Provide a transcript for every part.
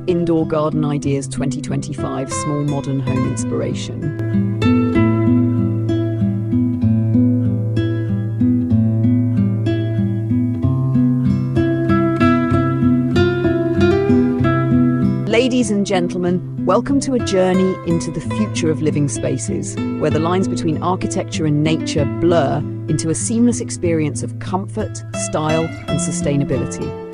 Indoor Garden Ideas 2025 Small Modern Home Inspiration. Ladies and gentlemen, welcome to a journey into the future of living spaces, where the lines between architecture and nature blur into a seamless experience of comfort, style, and sustainability.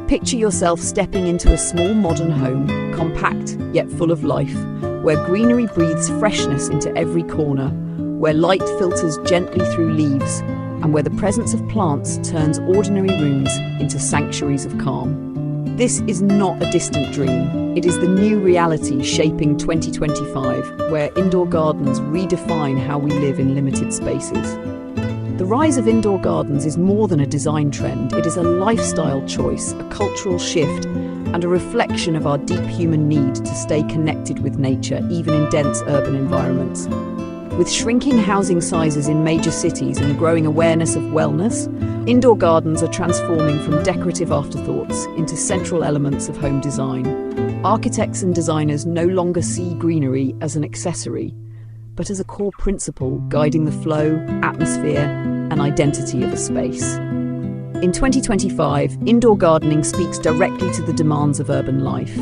Picture yourself stepping into a small modern home, compact yet full of life, where greenery breathes freshness into every corner, where light filters gently through leaves, and where the presence of plants turns ordinary rooms into sanctuaries of calm. This is not a distant dream. It is the new reality shaping 2025, where indoor gardens redefine how we live in limited spaces. The rise of indoor gardens is more than a design trend. It is a lifestyle choice, a cultural shift, and a reflection of our deep human need to stay connected with nature, even in dense urban environments. With shrinking housing sizes in major cities and growing awareness of wellness, indoor gardens are transforming from decorative afterthoughts into central elements of home design. Architects and designers no longer see greenery as an accessory, but as a core principle guiding the flow, atmosphere, and identity of a space. In 2025, indoor gardening speaks directly to the demands of urban life.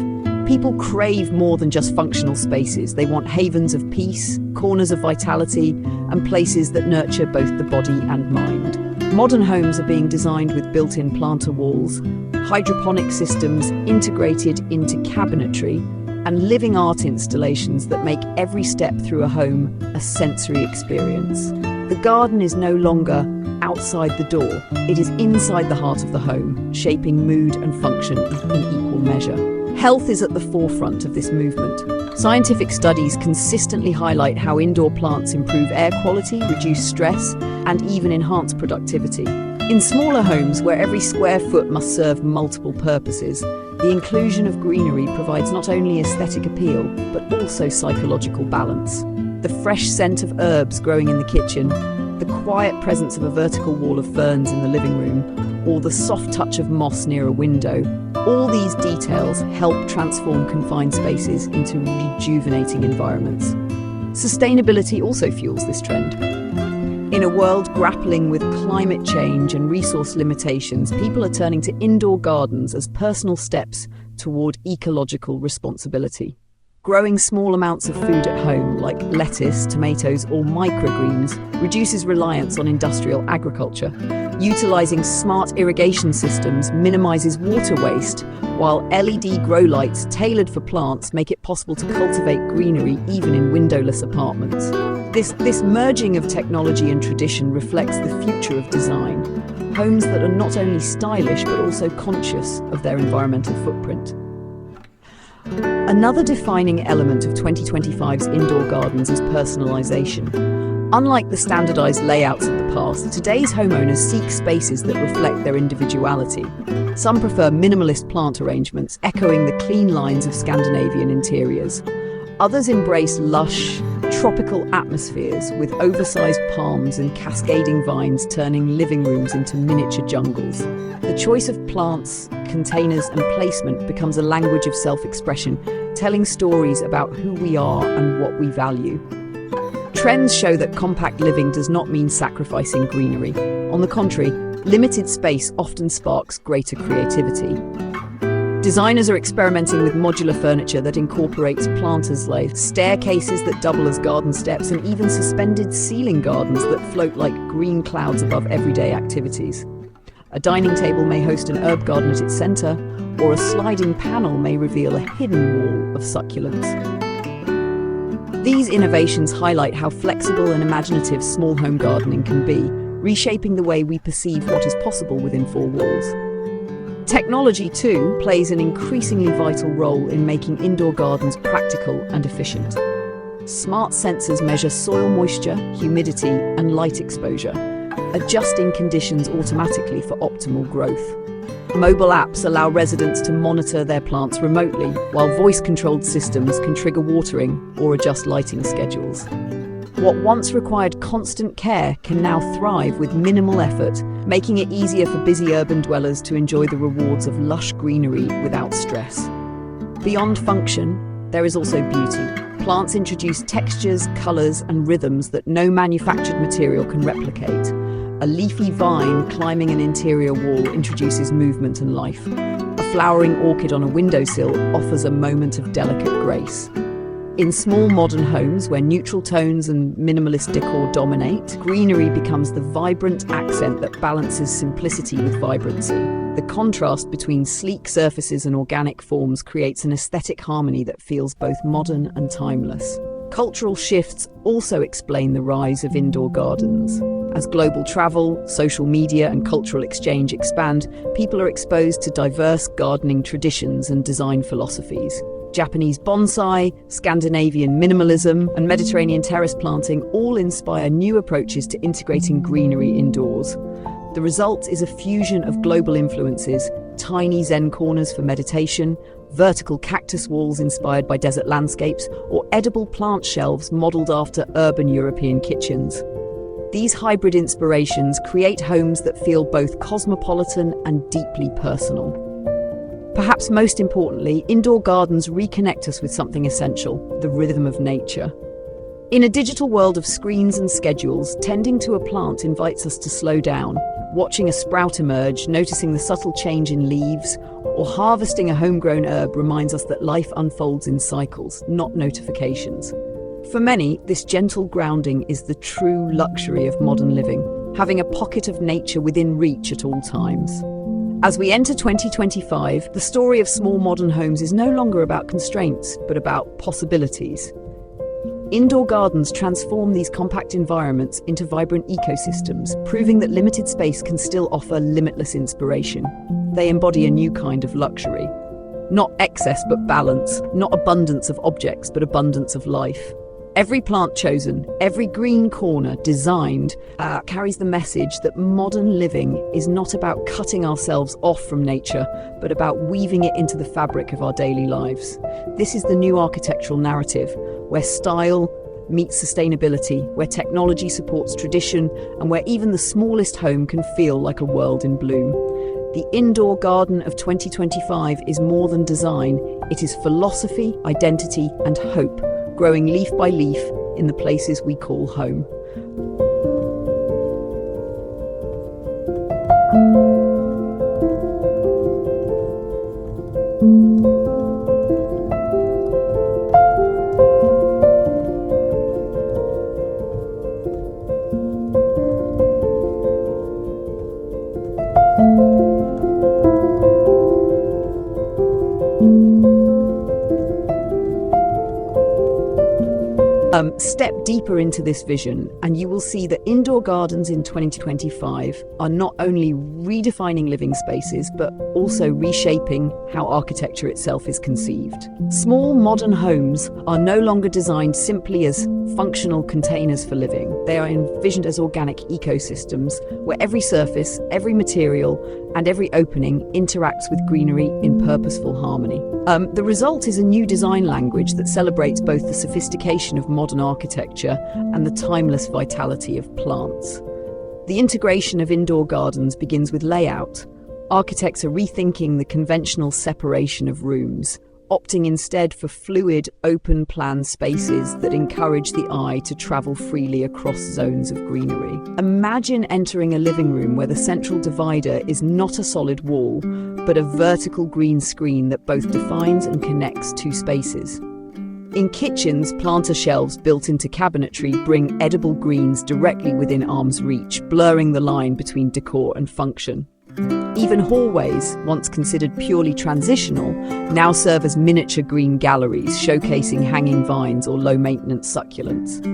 People crave more than just functional spaces. They want havens of peace, corners of vitality, and places that nurture both the body and mind. Modern homes are being designed with built-in planter walls, hydroponic systems integrated into cabinetry, and living art installations that make every step through a home a sensory experience. The garden is no longer outside the door, it is inside the heart of the home, shaping mood and function in equal measure. Health is at the forefront of this movement. Scientific studies consistently highlight how indoor plants improve air quality, reduce stress, and even enhance productivity. In smaller homes, where every square foot must serve multiple purposes, the inclusion of greenery provides not only aesthetic appeal, but also psychological balance. The fresh scent of herbs growing in the kitchen, the quiet presence of a vertical wall of ferns in the living room, or the soft touch of moss near a window, all these details help transform confined spaces into rejuvenating environments. Sustainability also fuels this trend. In a world grappling with climate change and resource limitations, people are turning to indoor gardens as personal steps toward ecological responsibility. Growing small amounts of food at home, like lettuce, tomatoes, or microgreens, reduces reliance on industrial agriculture. Utilizing smart irrigation systems minimizes water waste, while LED grow lights tailored for plants make it possible to cultivate greenery even in windowless apartments. This merging of technology and tradition reflects the future of design. Homes that are not only stylish but also conscious of their environmental footprint. Another defining element of 2025's indoor gardens is personalization. Unlike the standardized layouts of the past, today's homeowners seek spaces that reflect their individuality. Some prefer minimalist plant arrangements, echoing the clean lines of Scandinavian interiors. Others embrace lush, tropical atmospheres with oversized palms and cascading vines turning living rooms into miniature jungles. The choice of plants, containers, and placement becomes a language of self-expression, telling stories about who we are and what we value. Trends show that compact living does not mean sacrificing greenery. On the contrary, limited space often sparks greater creativity. Designers are experimenting with modular furniture that incorporates planters like staircases that double as garden steps, and even suspended ceiling gardens that float like green clouds above everyday activities. A dining table may host an herb garden at its center, or a sliding panel may reveal a hidden wall of succulents. These innovations highlight how flexible and imaginative small home gardening can be, reshaping the way we perceive what is possible within four walls. Technology, too, plays an increasingly vital role in making indoor gardens practical and efficient. Smart sensors measure soil moisture, humidity, and light exposure, adjusting conditions automatically for optimal growth. Mobile apps allow residents to monitor their plants remotely, while voice-controlled systems can trigger watering or adjust lighting schedules. What once required constant care can now thrive with minimal effort, making it easier for busy urban dwellers to enjoy the rewards of lush greenery without stress. Beyond function, there is also beauty. Plants introduce textures, colors, and rhythms that no manufactured material can replicate. A leafy vine climbing an interior wall introduces movement and life. A flowering orchid on a windowsill offers a moment of delicate grace. In small modern homes where neutral tones and minimalist decor dominate, greenery becomes the vibrant accent that balances simplicity with vibrancy. The contrast between sleek surfaces and organic forms creates an aesthetic harmony that feels both modern and timeless. Cultural shifts also explain the rise of indoor gardens. As global travel, social media, and cultural exchange expand, people are exposed to diverse gardening traditions and design philosophies. Japanese bonsai, Scandinavian minimalism, and Mediterranean terrace planting all inspire new approaches to integrating greenery indoors. The result is a fusion of global influences: tiny Zen corners for meditation, vertical cactus walls inspired by desert landscapes, or edible plant shelves modeled after urban European kitchens. These hybrid inspirations create homes that feel both cosmopolitan and deeply personal. Perhaps most importantly, indoor gardens reconnect us with something essential: the rhythm of nature. In a digital world of screens and schedules, tending to a plant invites us to slow down. Watching a sprout emerge, noticing the subtle change in leaves, or harvesting a homegrown herb reminds us that life unfolds in cycles, not notifications. For many, this gentle grounding is the true luxury of modern living, having a pocket of nature within reach at all times. As we enter 2025, the story of small modern homes is no longer about constraints, but about possibilities. Indoor gardens transform these compact environments into vibrant ecosystems, proving that limited space can still offer limitless inspiration. They embody a new kind of luxury. Not excess, but balance. Not abundance of objects, but abundance of life. Every plant chosen, every green corner designed, carries the message that modern living is not about cutting ourselves off from nature, but about weaving it into the fabric of our daily lives. This is the new architectural narrative, where style meets sustainability, where technology supports tradition, and where even the smallest home can feel like a world in bloom. The indoor garden of 2025 is more than design. It is philosophy, identity, and hope, growing leaf by leaf in the places we call home. Step deeper into this vision and you will see that indoor gardens in 2025 are not only redefining living spaces, but also reshaping how architecture itself is conceived. Small modern homes are no longer designed simply as functional containers for living. They are envisioned as organic ecosystems where every surface, every material, and every opening interacts with greenery in purposeful harmony. The result is a new design language that celebrates both the sophistication of modern architecture and the timeless vitality of plants. The integration of indoor gardens begins with layout. Architects are rethinking the conventional separation of rooms, opting instead for fluid, open-plan spaces that encourage the eye to travel freely across zones of greenery. Imagine entering a living room where the central divider is not a solid wall, but a vertical green screen that both defines and connects two spaces. In kitchens, planter shelves built into cabinetry bring edible greens directly within arm's reach, blurring the line between decor and function. Even hallways, once considered purely transitional, now serve as miniature green galleries, showcasing hanging vines or low-maintenance succulents.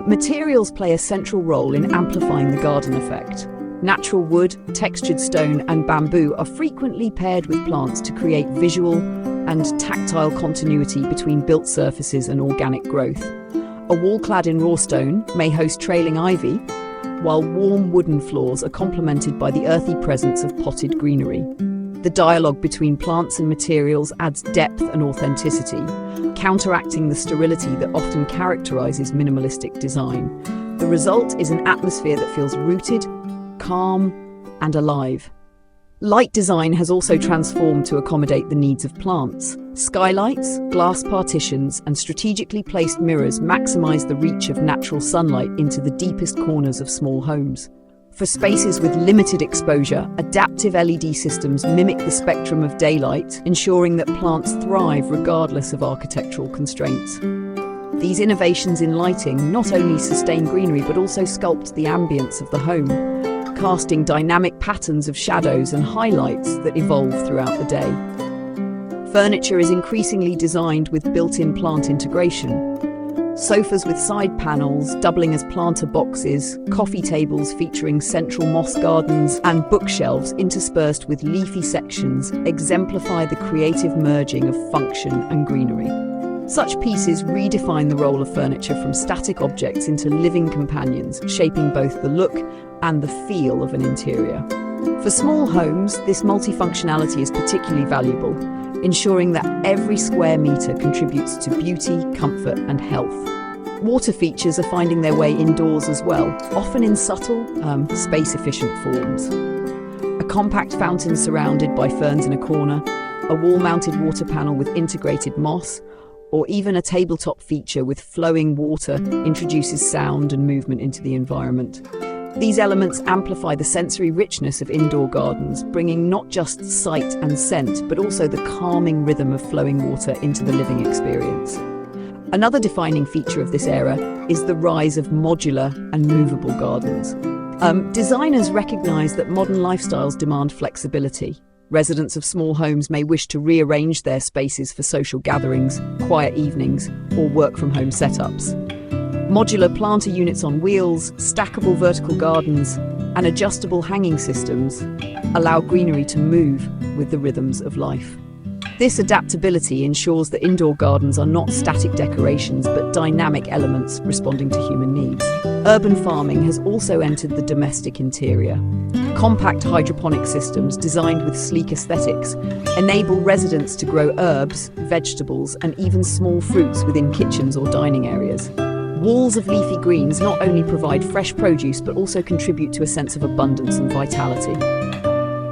Materials play a central role in amplifying the garden effect. Natural wood, textured stone, and bamboo are frequently paired with plants to create visual and tactile continuity between built surfaces and organic growth. A wall clad in raw stone may host trailing ivy, while warm wooden floors are complemented by the earthy presence of potted greenery. The dialogue between plants and materials adds depth and authenticity, counteracting the sterility that often characterizes minimalistic design. The result is an atmosphere that feels rooted, calm, and alive. Light design has also transformed to accommodate the needs of plants. Skylights, glass partitions, and strategically placed mirrors maximize the reach of natural sunlight into the deepest corners of small homes. For spaces with limited exposure, adaptive LED systems mimic the spectrum of daylight, ensuring that plants thrive regardless of architectural constraints. These innovations in lighting not only sustain greenery but also sculpt the ambience of the home, casting dynamic patterns of shadows and highlights that evolve throughout the day. Furniture is increasingly designed with built-in plant integration. Sofas with side panels doubling as planter boxes, coffee tables featuring central moss gardens, and bookshelves interspersed with leafy sections exemplify the creative merging of function and greenery. Such pieces redefine the role of furniture from static objects into living companions, shaping both the look and the feel of an interior. For small homes, this multifunctionality is particularly valuable, ensuring that every square metre contributes to beauty, comfort, and health. Water features are finding their way indoors as well, often in subtle, space-efficient forms. A compact fountain surrounded by ferns in a corner, a wall-mounted water panel with integrated moss, or even a tabletop feature with flowing water introduces sound and movement into the environment. These elements amplify the sensory richness of indoor gardens, bringing not just sight and scent, but also the calming rhythm of flowing water into the living experience. Another defining feature of this era is the rise of modular and movable gardens. Designers recognize that modern lifestyles demand flexibility. Residents of small homes may wish to rearrange their spaces for social gatherings, quiet evenings, or work-from-home setups. Modular planter units on wheels, stackable vertical gardens, and adjustable hanging systems allow greenery to move with the rhythms of life. This adaptability ensures that indoor gardens are not static decorations but dynamic elements responding to human needs. Urban farming has also entered the domestic interior. Compact hydroponic systems designed with sleek aesthetics enable residents to grow herbs, vegetables, and even small fruits within kitchens or dining areas. Walls of leafy greens not only provide fresh produce but also contribute to a sense of abundance and vitality.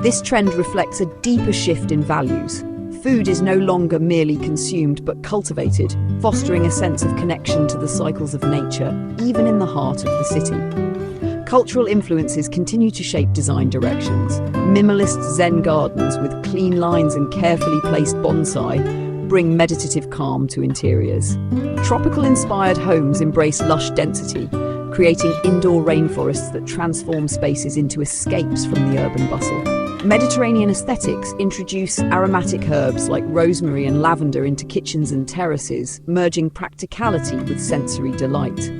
This trend reflects a deeper shift in values. Food is no longer merely consumed but cultivated, fostering a sense of connection to the cycles of nature, even in the heart of the city. Cultural influences continue to shape design directions. Minimalist Zen gardens with clean lines and carefully placed bonsai bring meditative calm to interiors. Tropical-inspired homes embrace lush density, creating indoor rainforests that transform spaces into escapes from the urban bustle. Mediterranean aesthetics introduce aromatic herbs like rosemary and lavender into kitchens and terraces, merging practicality with sensory delight.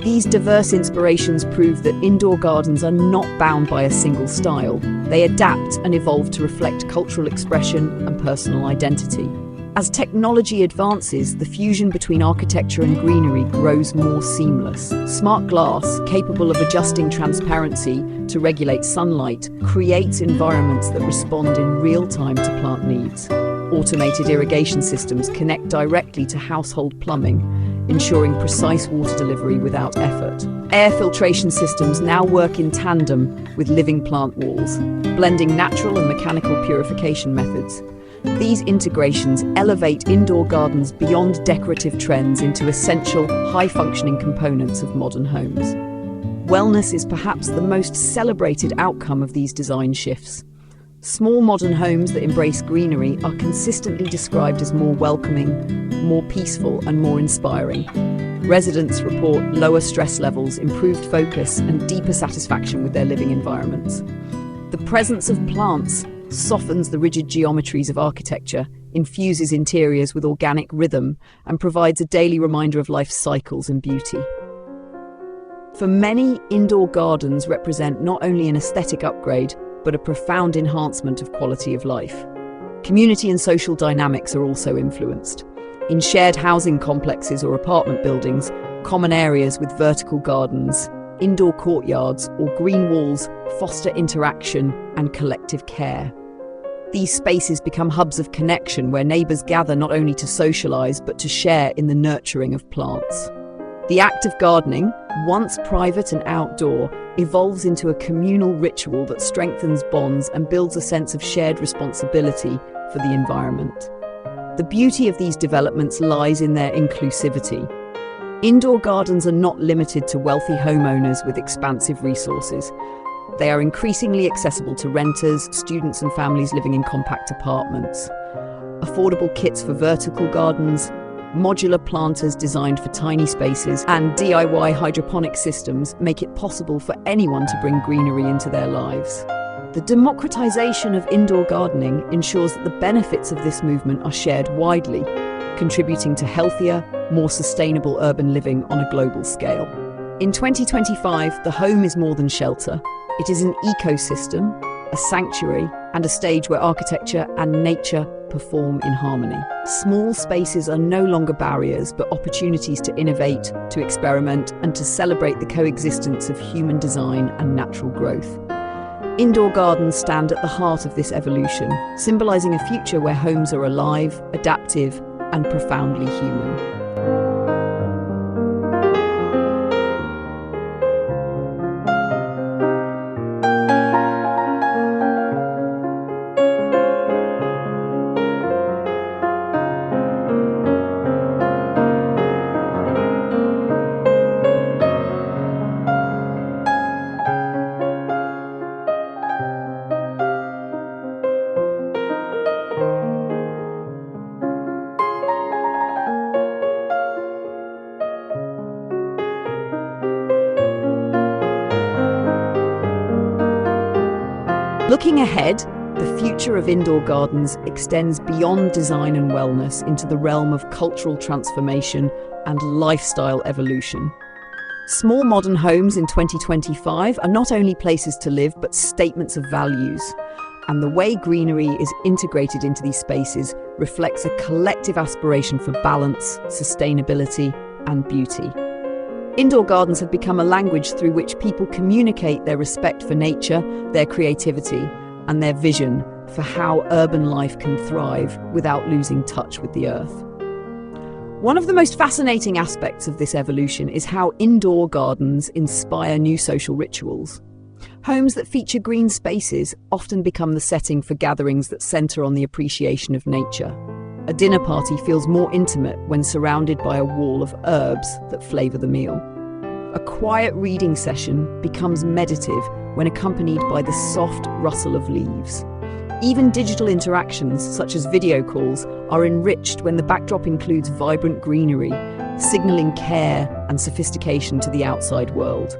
These diverse inspirations prove that indoor gardens are not bound by a single style. They adapt and evolve to reflect cultural expression and personal identity. As technology advances, the fusion between architecture and greenery grows more seamless. Smart glass, capable of adjusting transparency to regulate sunlight, creates environments that respond in real time to plant needs. Automated irrigation systems connect directly to household plumbing, ensuring precise water delivery without effort. Air filtration systems now work in tandem with living plant walls, blending natural and mechanical purification methods. These integrations elevate indoor gardens beyond decorative trends into essential, high-functioning components of modern homes. Wellness is perhaps the most celebrated outcome of these design shifts. Small modern homes that embrace greenery are consistently described as more welcoming, more peaceful, and more inspiring. Residents report lower stress levels, improved focus, and deeper satisfaction with their living environments. The presence of plants softens the rigid geometries of architecture, infuses interiors with organic rhythm, and provides a daily reminder of life's cycles and beauty. For many, indoor gardens represent not only an aesthetic upgrade, but a profound enhancement of quality of life. Community and social dynamics are also influenced. In shared housing complexes or apartment buildings, common areas with vertical gardens, indoor courtyards, or green walls foster interaction and collective care. These spaces become hubs of connection where neighbours gather not only to socialise but to share in the nurturing of plants. The act of gardening, once private and outdoor, evolves into a communal ritual that strengthens bonds and builds a sense of shared responsibility for the environment. The beauty of these developments lies in their inclusivity. Indoor gardens are not limited to wealthy homeowners with expansive resources. They are increasingly accessible to renters, students and families living in compact apartments. Affordable kits for vertical gardens, modular planters designed for tiny spaces, and DIY hydroponic systems make it possible for anyone to bring greenery into their lives. The democratization of indoor gardening ensures that the benefits of this movement are shared widely, contributing to healthier, more sustainable urban living on a global scale. In 2025, the home is more than shelter. It is an ecosystem, a sanctuary, and a stage where architecture and nature perform in harmony. Small spaces are no longer barriers, but opportunities to innovate, to experiment, and to celebrate the coexistence of human design and natural growth. Indoor gardens stand at the heart of this evolution, symbolizing a future where homes are alive, adaptive, and profoundly human. Looking ahead, the future of indoor gardens extends beyond design and wellness into the realm of cultural transformation and lifestyle evolution. Small modern homes in 2025 are not only places to live, but statements of values. And the way greenery is integrated into these spaces reflects a collective aspiration for balance, sustainability, and beauty. Indoor gardens have become a language through which people communicate their respect for nature, their creativity, and their vision for how urban life can thrive without losing touch with the earth. One of the most fascinating aspects of this evolution is how indoor gardens inspire new social rituals. Homes that feature green spaces often become the setting for gatherings that center on the appreciation of nature. A dinner party feels more intimate when surrounded by a wall of herbs that flavor the meal. A quiet reading session becomes meditative when accompanied by the soft rustle of leaves. Even digital interactions, such as video calls, are enriched when the backdrop includes vibrant greenery, signaling care and sophistication to the outside world.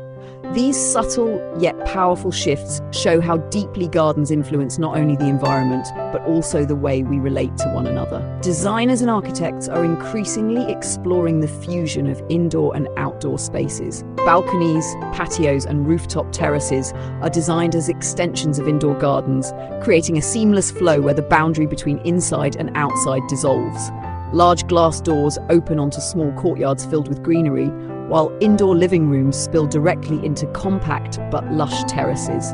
These subtle yet powerful shifts show how deeply gardens influence not only the environment, but also the way we relate to one another. Designers and architects are increasingly exploring the fusion of indoor and outdoor spaces. Balconies, patios, and rooftop terraces are designed as extensions of indoor gardens, creating a seamless flow where the boundary between inside and outside dissolves. Large glass doors open onto small courtyards filled with greenery, while indoor living rooms spill directly into compact but lush terraces.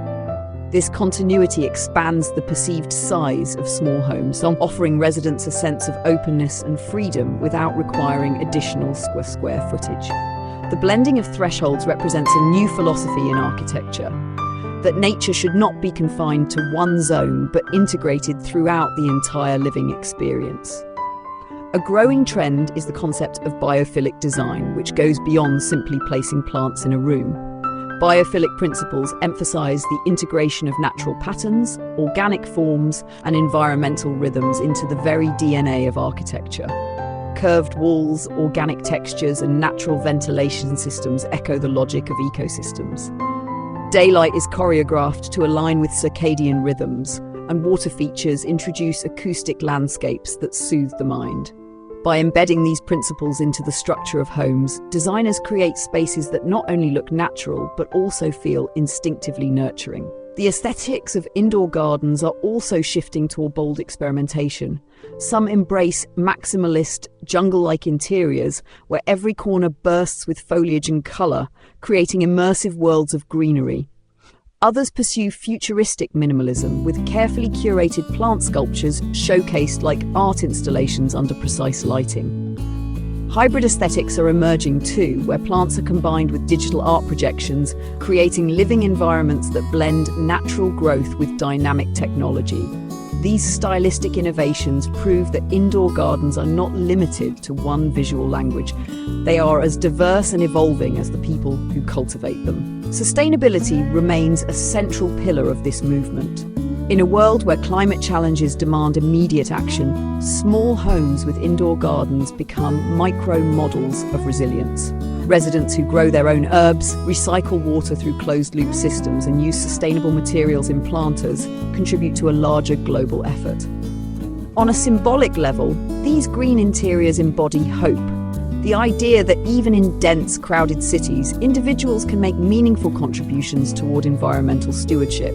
This continuity expands the perceived size of small homes, offering residents a sense of openness and freedom without requiring additional square footage. The blending of thresholds represents a new philosophy in architecture, that nature should not be confined to one zone but integrated throughout the entire living experience. A growing trend is the concept of biophilic design, which goes beyond simply placing plants in a room. Biophilic principles emphasize the integration of natural patterns, organic forms, and environmental rhythms into the very DNA of architecture. Curved walls, organic textures, and natural ventilation systems echo the logic of ecosystems. Daylight is choreographed to align with circadian rhythms, and water features introduce acoustic landscapes that soothe the mind. By embedding these principles into the structure of homes, designers create spaces that not only look natural, but also feel instinctively nurturing. The aesthetics of indoor gardens are also shifting toward bold experimentation. Some embrace maximalist, jungle-like interiors, where every corner bursts with foliage and color, creating immersive worlds of greenery. Others pursue futuristic minimalism, with carefully curated plant sculptures showcased like art installations under precise lighting. Hybrid aesthetics are emerging too, where plants are combined with digital art projections, creating living environments that blend natural growth with dynamic technology. These stylistic innovations prove that indoor gardens are not limited to one visual language. They are as diverse and evolving as the people who cultivate them. Sustainability remains a central pillar of this movement. In a world where climate challenges demand immediate action, small homes with indoor gardens become micro-models of resilience. Residents who grow their own herbs, recycle water through closed-loop systems, and use sustainable materials in planters contribute to a larger global effort. On a symbolic level, these green interiors embody hope. The idea that even in dense, crowded cities, individuals can make meaningful contributions toward environmental stewardship.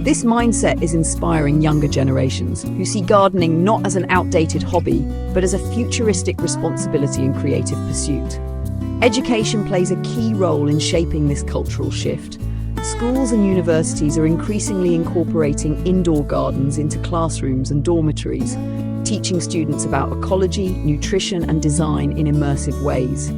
This mindset is inspiring younger generations who see gardening not as an outdated hobby, but as a futuristic responsibility and creative pursuit. Education plays a key role in shaping this cultural shift. Schools and universities are increasingly incorporating indoor gardens into classrooms and dormitories, teaching students about ecology, nutrition, and design in immersive ways.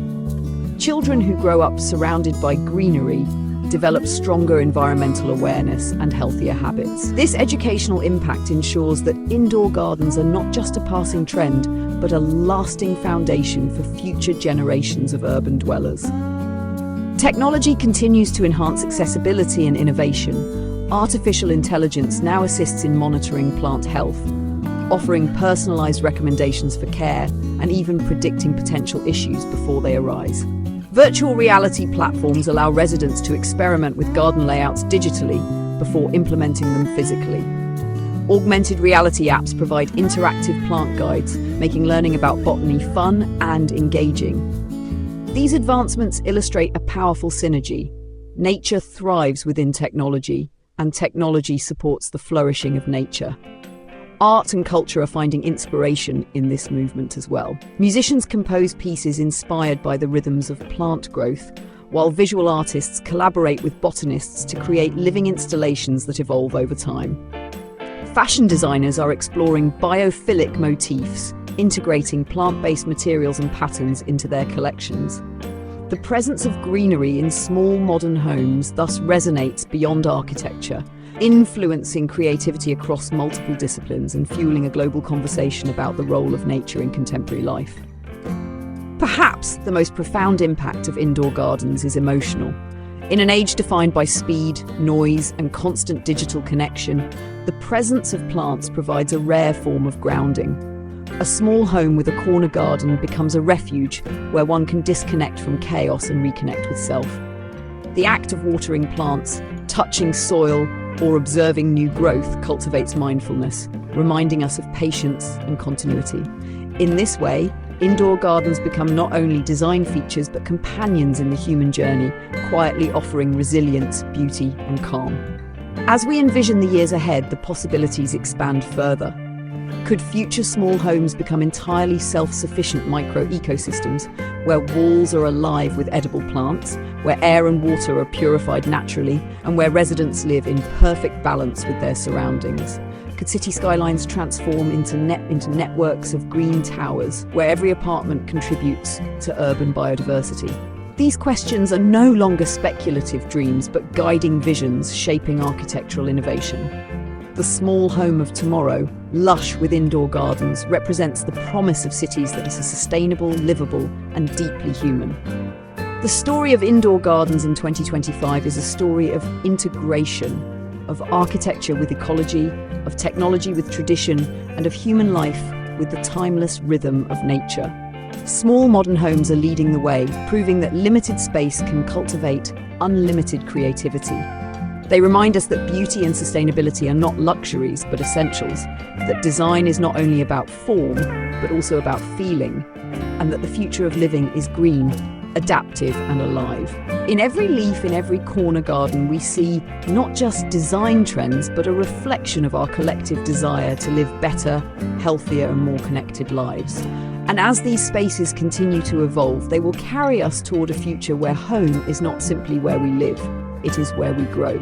Children who grow up surrounded by greenery develop stronger environmental awareness and healthier habits. This educational impact ensures that indoor gardens are not just a passing trend, but a lasting foundation for future generations of urban dwellers. Technology continues to enhance accessibility and innovation. Artificial intelligence now assists in monitoring plant health, offering personalized recommendations for care, and even predicting potential issues before they arise. Virtual reality platforms allow residents to experiment with garden layouts digitally before implementing them physically. Augmented reality apps provide interactive plant guides, making learning about botany fun and engaging. These advancements illustrate a powerful synergy. Nature thrives within technology, and technology supports the flourishing of nature. Art and culture are finding inspiration in this movement as well. Musicians compose pieces inspired by the rhythms of plant growth, while visual artists collaborate with botanists to create living installations that evolve over time. Fashion designers are exploring biophilic motifs, integrating plant-based materials and patterns into their collections. The presence of greenery in small modern homes thus resonates beyond architecture, influencing creativity across multiple disciplines and fueling a global conversation about the role of nature in contemporary life. Perhaps the most profound impact of indoor gardens is emotional. In an age defined by speed, noise, and constant digital connection, the presence of plants provides a rare form of grounding. A small home with a corner garden becomes a refuge where one can disconnect from chaos and reconnect with self. The act of watering plants, touching soil, or observing new growth cultivates mindfulness, reminding us of patience and continuity. In this way, indoor gardens become not only design features but companions in the human journey, quietly offering resilience, beauty, and calm. As we envision the years ahead, the possibilities expand further. Could future small homes become entirely self-sufficient micro-ecosystems, where walls are alive with edible plants, where air and water are purified naturally, and where residents live in perfect balance with their surroundings? Could city skylines transform into networks of green towers, where every apartment contributes to urban biodiversity? These questions are no longer speculative dreams, but guiding visions shaping architectural innovation. The small home of tomorrow, lush with indoor gardens, represents the promise of cities that are sustainable, livable, and deeply human. The story of indoor gardens in 2025 is a story of integration, of architecture with ecology, of technology with tradition, and of human life with the timeless rhythm of nature. Small modern homes are leading the way, proving that limited space can cultivate unlimited creativity. They remind us that beauty and sustainability are not luxuries but essentials, that design is not only about form but also about feeling, and that the future of living is green, adaptive and alive. In every leaf, in every corner garden, we see not just design trends but a reflection of our collective desire to live better, healthier and more connected lives. And as these spaces continue to evolve, they will carry us toward a future where home is not simply where we live, it is where we grow.